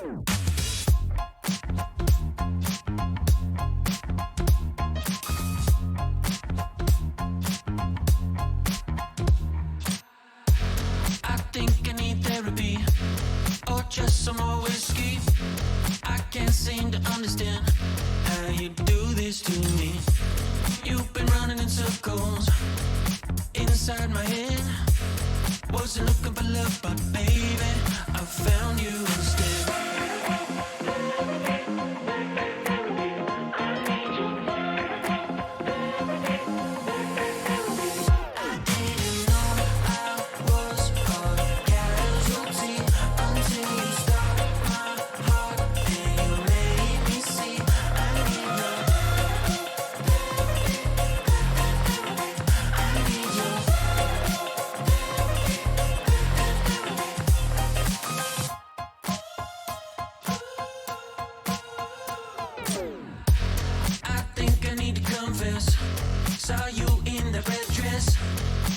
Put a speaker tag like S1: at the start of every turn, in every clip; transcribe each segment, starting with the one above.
S1: I think I need therapy or just some more whiskey. I can't seem to understand how you do this to me. You've been running in circles inside my head. Wasn't looking for love, but baby, I found you instead. Saw you in that red dress.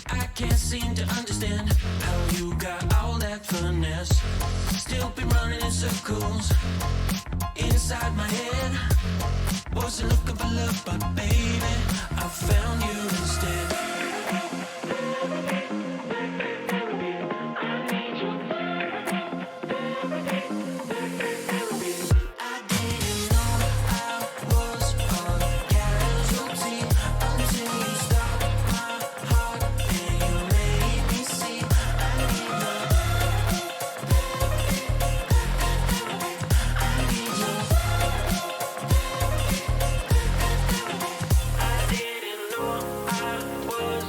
S1: I can't seem to understand how you got all that finesse. Still been running in circles inside my head. Wasn't looking for love, but baby, I found you instead. I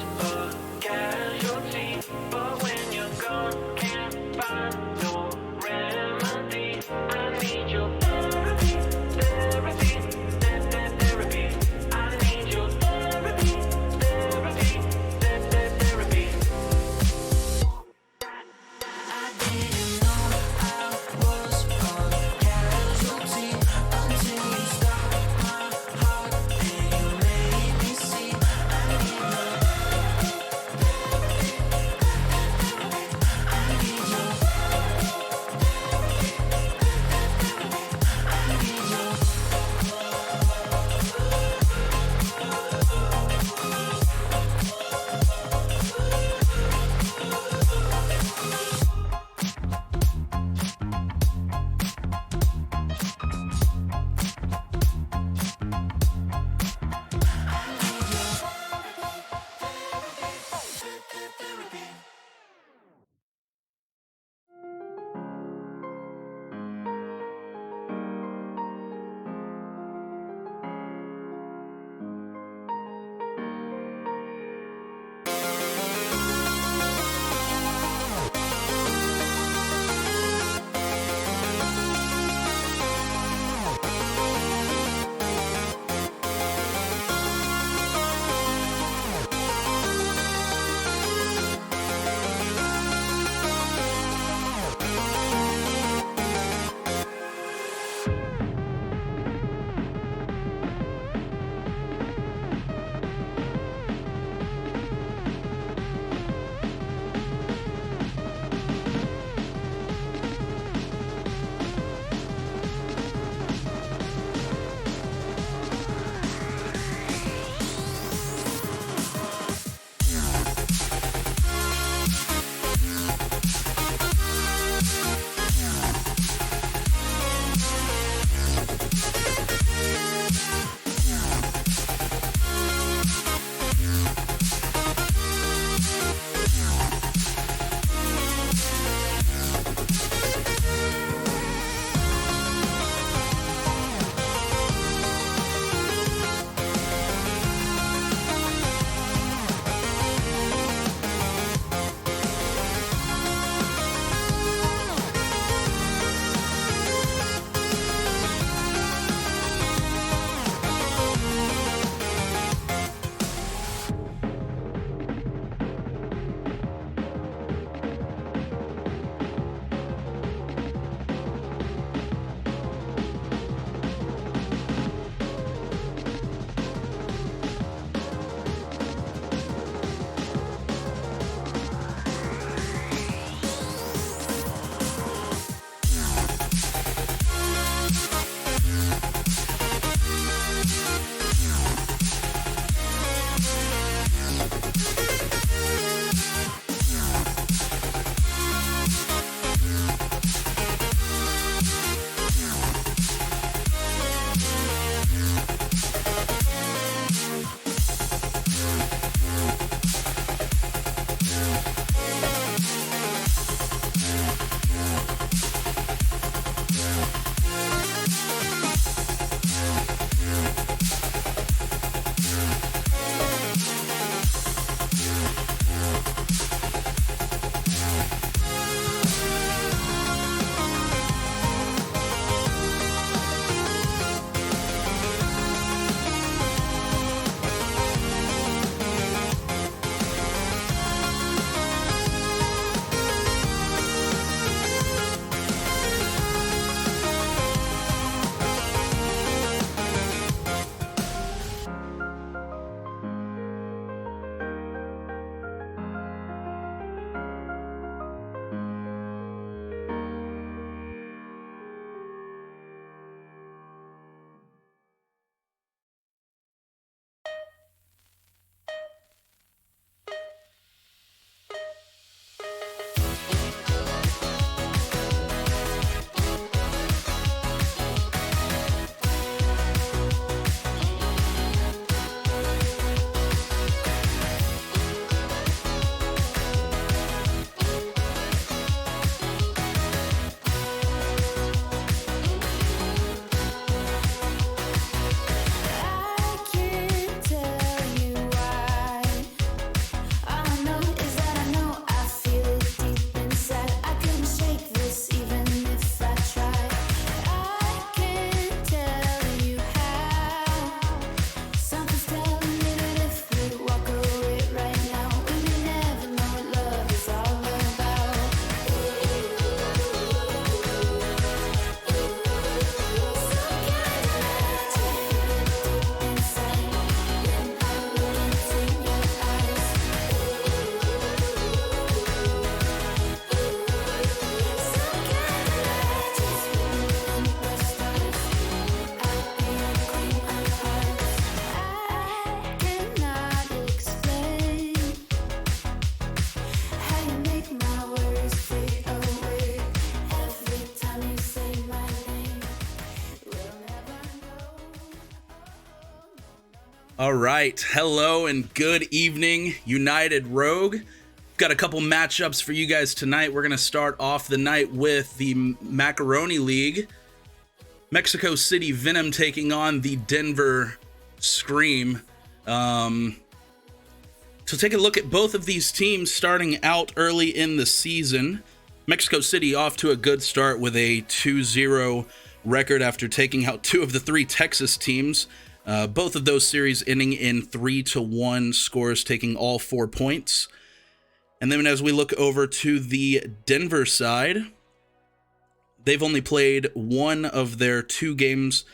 S2: All right, hello and good evening, United Rogue. Got a couple matchups for you guys tonight. We're going to start off the night with the Macaroni League. Mexico City Venom taking on the Denver Scream. So take a look at both of these teams starting out early in the season. Mexico City off to a good start with a 2-0 record after taking out two of the three Texas teams. Both of those series ending in 3-1 scores, taking all 4 points. And then as we look over to the Denver side, they've only played one of their 2 games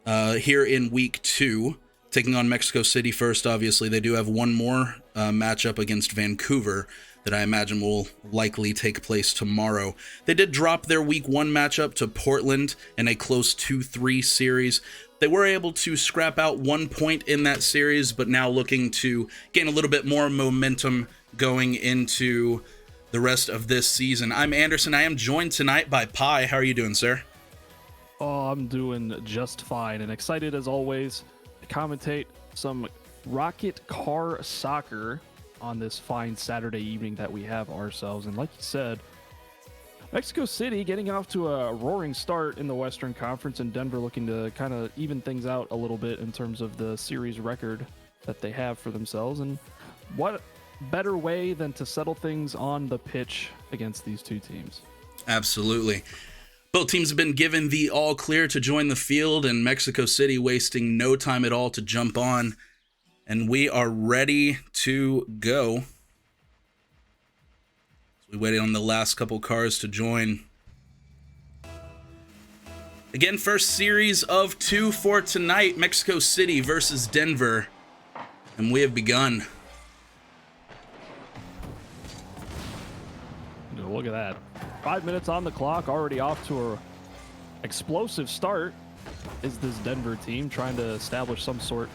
S2: here in week 2, taking on Mexico City first. Obviously, they do have one more matchup against Vancouver that I imagine will likely take place tomorrow. They did drop their week 1 matchup to Portland in a close 2-3 series. They were able to scrap out 1 point in that series, but now looking to gain a little bit more momentum going into the rest of this season. I'm Anderson. I am joined tonight by Pi. How are you doing, sir?
S3: Oh, I'm doing just fine and excited as always to commentate some rocket car soccer on this fine Saturday evening that we have ourselves. And like you said, Mexico City getting off to a roaring start in the Western Conference, and Denver looking to kind of even things out a little bit in terms of the series record that they have for themselves. And what better way than to settle things on the pitch against these two teams?
S2: Absolutely. Both teams have been given the all clear to join the field, and Mexico City wasting no time at all to jump on. And we are ready to go. We waited on the last couple cars to join. Again, first series of 2 for tonight. Mexico City versus Denver. And we have begun.
S3: Look at that. 5 minutes on the clock, already off to a explosive start is this Denver team, trying to establish some sort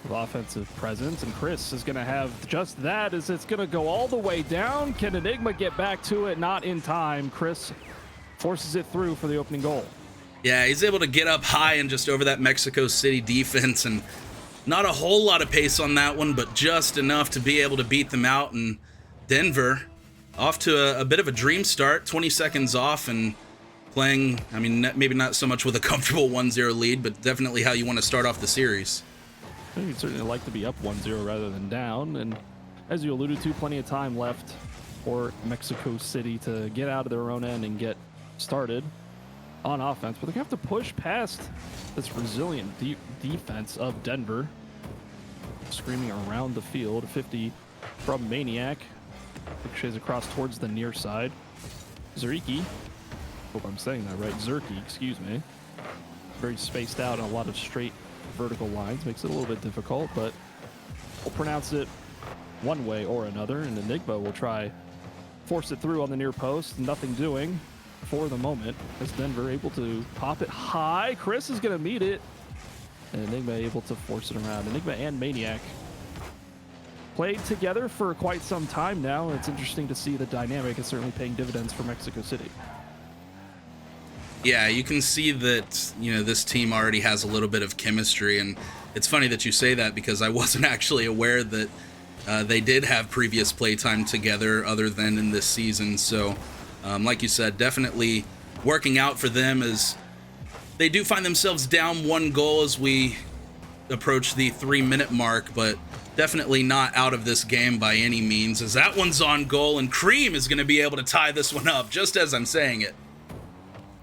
S3: of offensive presence. And Chris is going to have just that, as it's going to go all the way down. Can Enigma get back to it? Not in time. Chris forces it through for the opening goal.
S2: Yeah, he's able to get up high and just over that Mexico City defense, and not a whole lot of pace on that one, but just enough to be able to beat them out. And Denver off to a bit of a dream start, 20 seconds off, and playing, I mean, maybe not so much with a comfortable 1-0 lead, but definitely how you want to start off the series.
S3: You'd certainly like to be up 1-0 rather than down. And as you alluded to, plenty of time left for Mexico City to get out of their own end and get started on offense. But they're going to have to push past this resilient defense of Denver. Screaming around the field. 50 from Maniac. Ricochets across towards the near side. Zerki. Hope I'm saying that right. Zerki, excuse me. Very spaced out on a lot of straight vertical lines. Makes it a little bit difficult, but we'll pronounce it one way or another. And Enigma will try force it through on the near post. Nothing doing for the moment, as Denver able to pop it high. Chris is going to meet it. And Enigma able to force it around. Enigma and Maniac played together for quite some time now. It's interesting to see the dynamic is certainly paying dividends for Mexico City.
S2: Yeah, you can see that, you know, this team already has a little bit of chemistry, and it's funny that you say that because I wasn't actually aware that they did have previous playtime together other than in this season. So, like you said, definitely working out for them as they do find themselves down 1 goal as we approach the 3-minute mark, but definitely not out of this game by any means, as that one's on goal, and Cream is going to be able to tie this one up just as I'm saying it.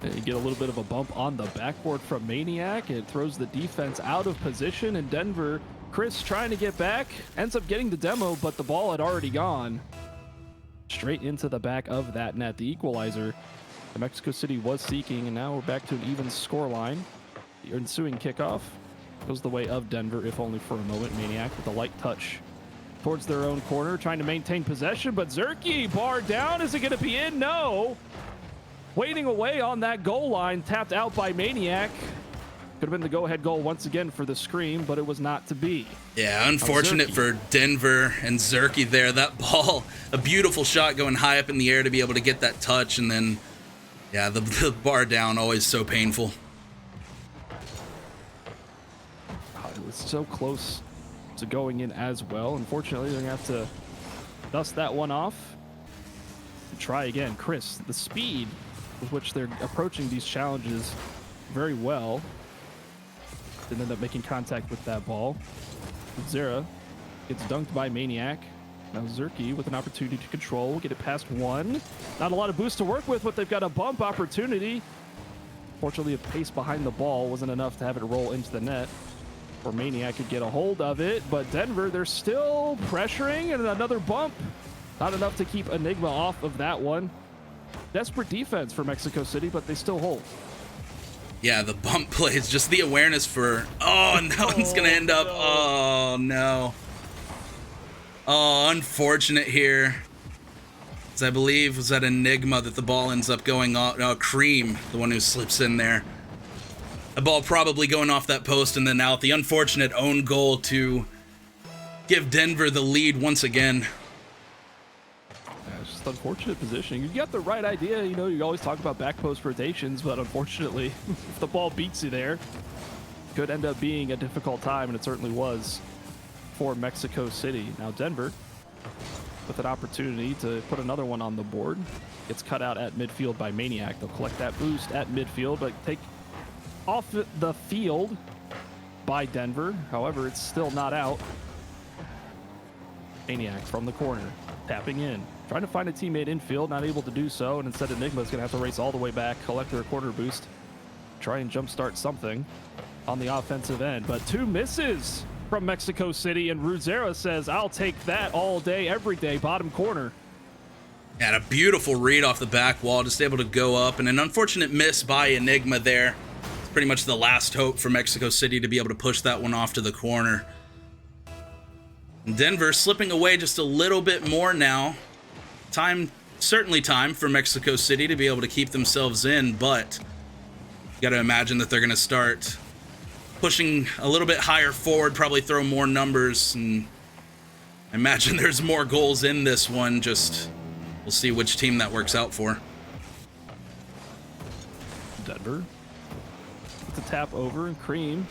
S3: You get a little bit of a bump on the backboard from Maniac. It throws the defense out of position, and Denver, Chris trying to get back, ends up getting the demo, but the ball had already gone straight into the back of that net. The equalizer the Mexico City was seeking, and now we're back to an even scoreline. The ensuing kickoff goes the way of Denver, if only for a moment. Maniac with a light touch towards their own corner, trying to maintain possession, but Zerki bar down. Is it going to be in? No. Waiting away on that goal line, tapped out by Maniac. Could have been the go-ahead goal once again for the Scream, but it was not to be.
S2: Yeah, unfortunate for Denver and Zerki there. That ball, a beautiful shot going high up in the air to be able to get that touch, and then, yeah, the bar down, always so painful.
S3: It was so close So going in as well. Unfortunately, they're going to have to dust that one off and try again. Chris, the speed with which they're approaching these challenges very well. Didn't end up making contact with that ball. Zera gets dunked by Maniac. Now Zerky with an opportunity to control. We'll get it past one. Not a lot of boost to work with, but they've got a bump opportunity. Fortunately, a pace behind the ball wasn't enough to have it roll into the net, or Maniac could get a hold of it. But Denver, they're still pressuring, and another bump. Not enough to keep Enigma off of that one. Desperate defense for Mexico City, but they still hold.
S2: Yeah, the bump plays, just the awareness for... Oh, and that one's going to end up... Oh, no. Oh, unfortunate here. As I believe was that Enigma that the ball ends up going off. Oh, Cream, the one who slips in there. The ball probably going off that post and then out. The unfortunate own goal to give Denver the lead once again.
S3: It's just unfortunate positioning. You got the right idea. You know, you always talk about back post rotations, but unfortunately, if the ball beats you there, could end up being a difficult time, and it certainly was for Mexico City. Now Denver, with an opportunity to put another one on the board, gets cut out at midfield by Maniac. They'll collect that boost at midfield, but take off the field by Denver. However, it's still not out. Maniac from the corner, tapping in, trying to find a teammate infield, not able to do so, and instead Enigma's gonna have to race all the way back, collect their quarter boost, try and jumpstart something on the offensive end. But two misses from Mexico City, and Ruzera says, I'll take that all day, every day, bottom corner.
S2: And a beautiful read off the back wall, just able to go up, and an unfortunate miss by Enigma there. It's pretty much the last hope for Mexico City to be able to push that one off to the corner. Denver slipping away just a little bit more now. Certainly time for Mexico City to be able to keep themselves in, but you got to imagine that they're going to start pushing a little bit higher forward, probably throw more numbers, and I imagine there's more goals in this one. Just we'll see which team that works out for.
S3: Denver with a tap over, and Cream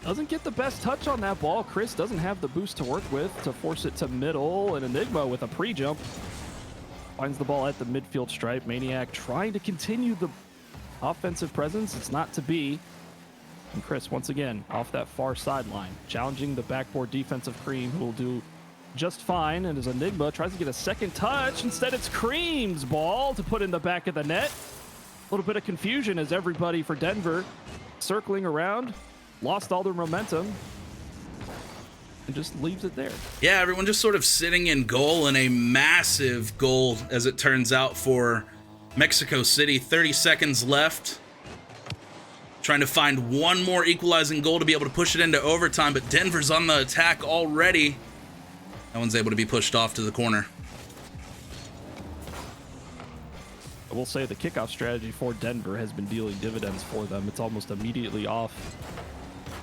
S3: doesn't get the best touch on that ball. Chris doesn't have the boost to work with to force it to middle, and Enigma with a pre-jump finds the ball at the midfield stripe. Maniac trying to continue the offensive presence. It's not to be. And Chris, once again, off that far sideline, challenging the backboard defense of Cream, who will do just fine. And as Enigma tries to get a second touch, instead it's Cream's ball to put in the back of the net. A little bit of confusion as everybody for Denver circling around, lost all their momentum, and just leaves it there.
S2: Yeah, everyone just sort of sitting in goal, and a massive goal, as it turns out, for Mexico City. 30 seconds left. Trying to find one more equalizing goal to be able to push it into overtime, but Denver's on the attack already. That one's able to be pushed off to the corner.
S3: I will say the kickoff strategy for Denver has been dealing dividends for them. It's almost immediately off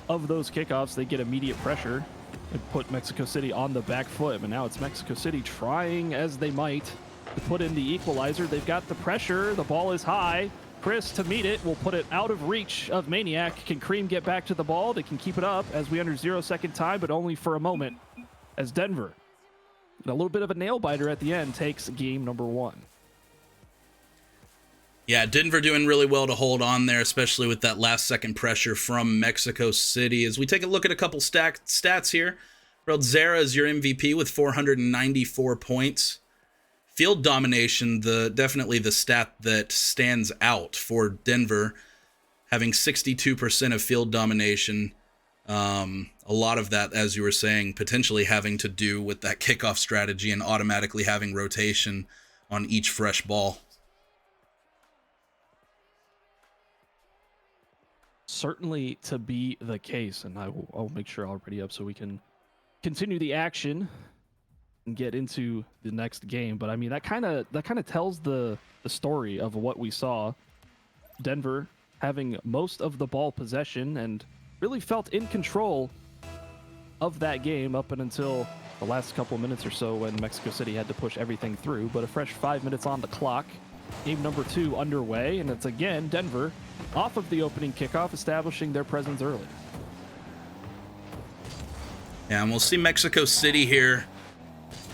S3: of those kickoffs. They get immediate pressure and put Mexico City on the back foot. But now it's Mexico City trying as they might to put in the equalizer. They've got the pressure. The ball is high. Chris, to meet it, will put it out of reach of Maniac. Can Cream get back to the ball? They can keep it up as we enter 0-second time, but only for a moment, as Denver, a little bit of a nail-biter at the end, takes game number 1.
S2: Yeah, Denver doing really well to hold on there, especially with that last-second pressure from Mexico City. As we take a look at a couple stats here, Zera is your MVP with 494 points. Field domination, definitely the stat that stands out for Denver, having 62% of field domination. A lot of that, as you were saying, potentially having to do with that kickoff strategy and automatically having rotation on each fresh ball.
S3: Certainly to be the case, and I'll make sure I'll ready up so we can continue the action and get into the next game. But I mean, that kind of tells the story of what we saw. Denver having most of the ball possession and really felt in control of that game up until the last couple minutes or so when Mexico City had to push everything through. But a fresh 5 minutes on the clock. Game number 2 underway, and it's again Denver off of the opening kickoff, establishing their presence early.
S2: Yeah, and we'll see Mexico City here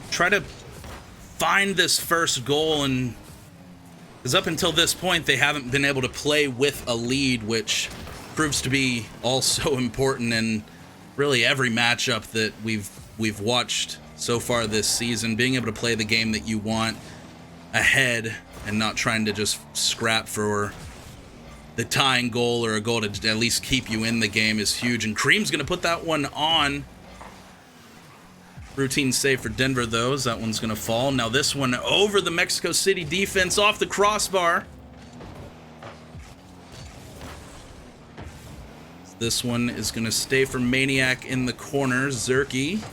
S2: try to find this first goal, and because up until this point they haven't been able to play with a lead, which proves to be also important in really every matchup that we've watched so far this season. Being able to play the game that you want ahead and not trying to just scrap for the tying goal or a goal to at least keep you in the game is huge. And Cream's going to put that one on. Routine save for Denver, though, as that one's going to fall. Now this one over the Mexico City defense off the crossbar. This one is going to stay for Maniac in the corner. Zerky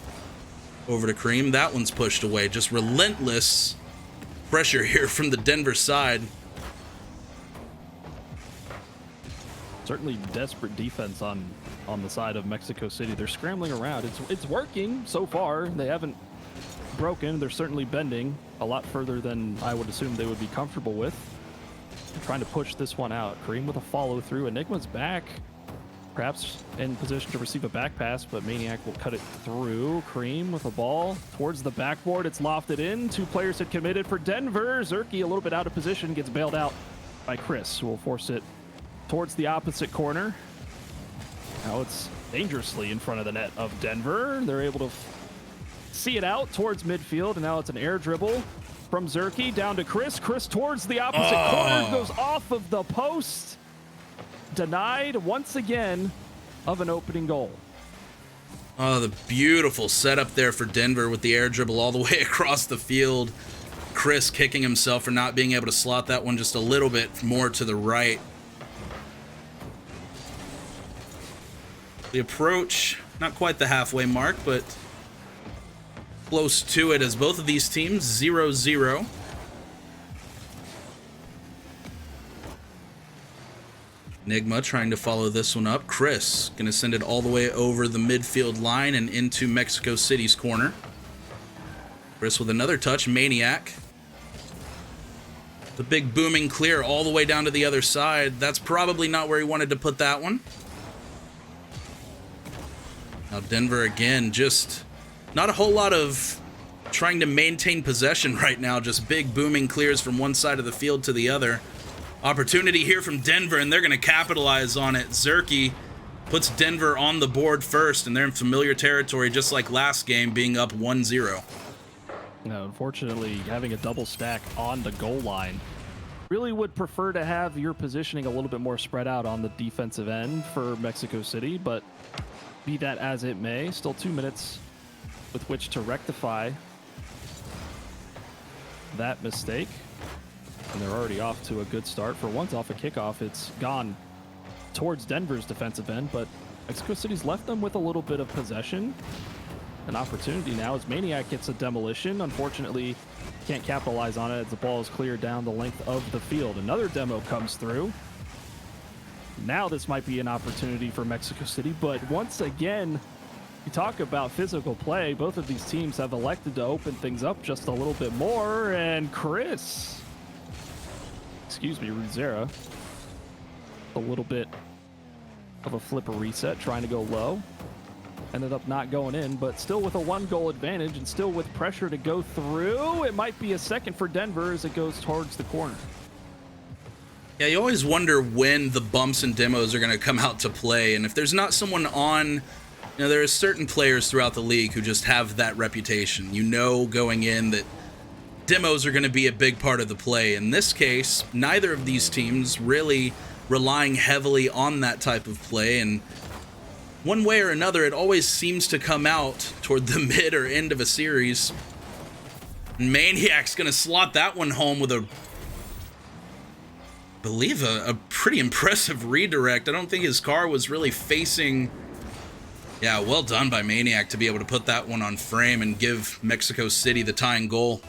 S2: over to Cream. That one's pushed away. Just relentless pressure here from the Denver side.
S3: Certainly desperate defense on the side of Mexico City. They're scrambling around. It's working so far. They haven't broken. They're certainly bending a lot further than I would assume they would be comfortable with. They're trying to push this one out. Cream with a follow through. Enigma's back, perhaps in position to receive a back pass, but Maniac will cut it through. Cream with a ball towards the backboard. It's lofted in. Two players had committed for Denver. Zerky a little bit out of position, gets bailed out by Chris, who will force it towards the opposite corner. Now it's dangerously in front of the net of Denver. They're able to see it out towards midfield, and now it's an air dribble from Zerky down to Chris. Chris towards the opposite corner, goes off of the post. Denied once again of an opening goal.
S2: Oh, the beautiful setup there for Denver with the air dribble all the way across the field. Chris kicking himself for not being able to slot that one just a little bit more to the right. The approach, not quite the halfway mark, but close to it as both of these teams 0-0. Enigma trying to follow this one up. Chris going to send it all the way over the midfield line and into Mexico City's corner. Chris with another touch. Maniac. The big booming clear all the way down to the other side. That's probably not where he wanted to put that one. Now Denver again, just not a whole lot of trying to maintain possession right now. Just big booming clears from one side of the field to the other. Opportunity here from Denver, and they're going to capitalize on it. Zerky puts Denver on the board first, and they're in familiar territory, just like last game, being up 1-0.
S3: No, unfortunately, having a double stack on the goal line. Really would prefer to have your positioning a little bit more spread out on the defensive end for Mexico City, but be that as it may, still 2 minutes with which to rectify that mistake. And they're already off to a good start. For once off a kickoff, it's gone towards Denver's defensive end, but Mexico City's left them with a little bit of possession. An opportunity now as Maniac gets a demolition. Unfortunately, can't capitalize on it as the ball is cleared down the length of the field. Another demo comes through. Now this might be an opportunity for Mexico City, but once again, you talk about physical play. Both of these teams have elected to open things up just a little bit more, and Chris, Ruzera, a little bit of a flipper reset, trying to go low. Ended up not going in, but still with a 1-goal advantage and still with pressure to go through. It might be a second for Denver as it goes towards the corner.
S2: Yeah, you always wonder when the bumps and demos are going to come out to play. And if there's not someone on, there are certain players throughout the league who just have that reputation. You know going in that demos are going to be a big part of the play. In this case, neither of these teams really relying heavily on that type of play. And one way or another, it always seems to come out toward the mid or end of a series. And Maniac's going to slot that one home with a pretty impressive redirect. I don't think his car was really facing. Yeah, well done by Maniac to be able to put that one on frame and give Mexico City the tying goal.